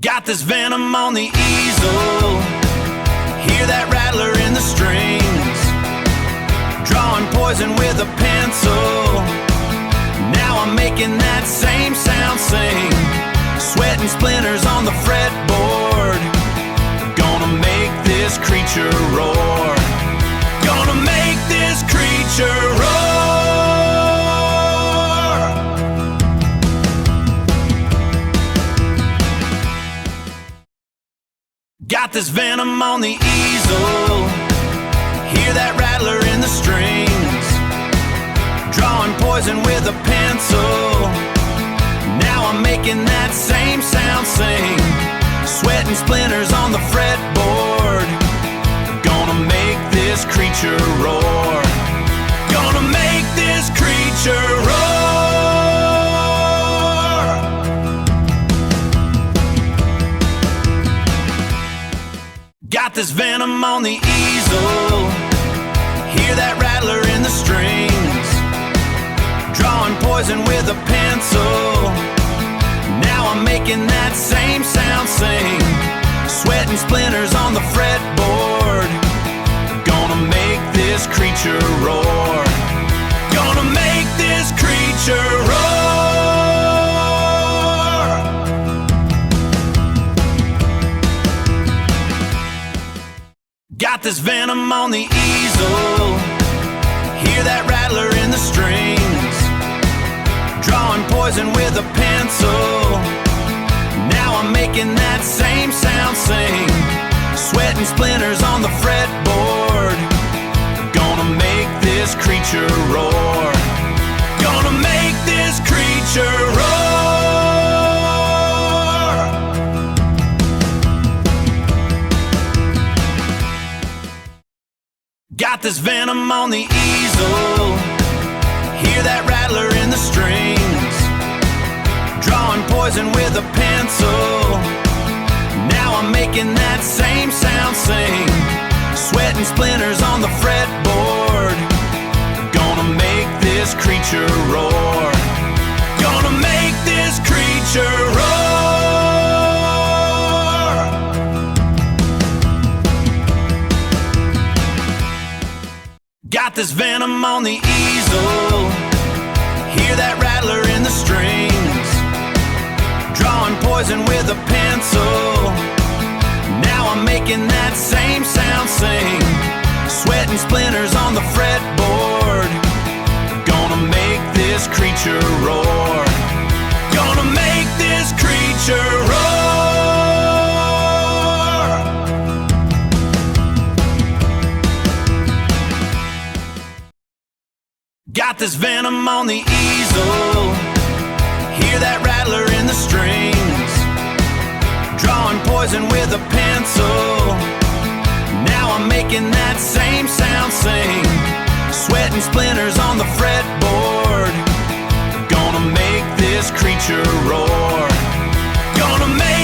Got this venom on the easel, hear that rattler in the strings, drawing poison with a pencil. Now I'm making that same sound sing, sweating splinters on the fretboard. Gonna make this creature roar, gonna make this creature roar. Got this venom on the easel, hear that rattler in the strings, drawing poison with a pencil. Now I'm making that same sound sing, sweating splinters on the fretboard. Gonna make this creature roar, gonna make this creature roar. Got this venom on the easel, hear that rattler in the strings, drawing poison with a pencil. Now I'm making that same sound sing, sweating splinters on the fretboard. Gonna make this creature roar, gonna make this creature roar. Got this venom on the easel, hear that rattler in the strings, drawing poison with a pencil. Now I'm making that same sound sing, sweating splinters on the fretboard. Gonna make this creature roar, gonna make this creature roar. Got this venom on the easel, hear that rattler in the strings, drawing poison with a pencil. Now I'm making that same sound sing, sweating splinters on the fretboard. Gonna make this creature roar, gonna make this creature roar. Got this venom on the easel, hear that rattler in the strings, drawing poison with a pencil. Now I'm making that same sound sing, sweating splinters on the fretboard. Gonna make this creature roar, gonna make this creature roar. Got this venom on the easel, hear that rattler in the strings, drawing poison with a pencil. Now I'm making that same sound sing, sweating splinters on the fretboard. Gonna make this creature roar, gonna make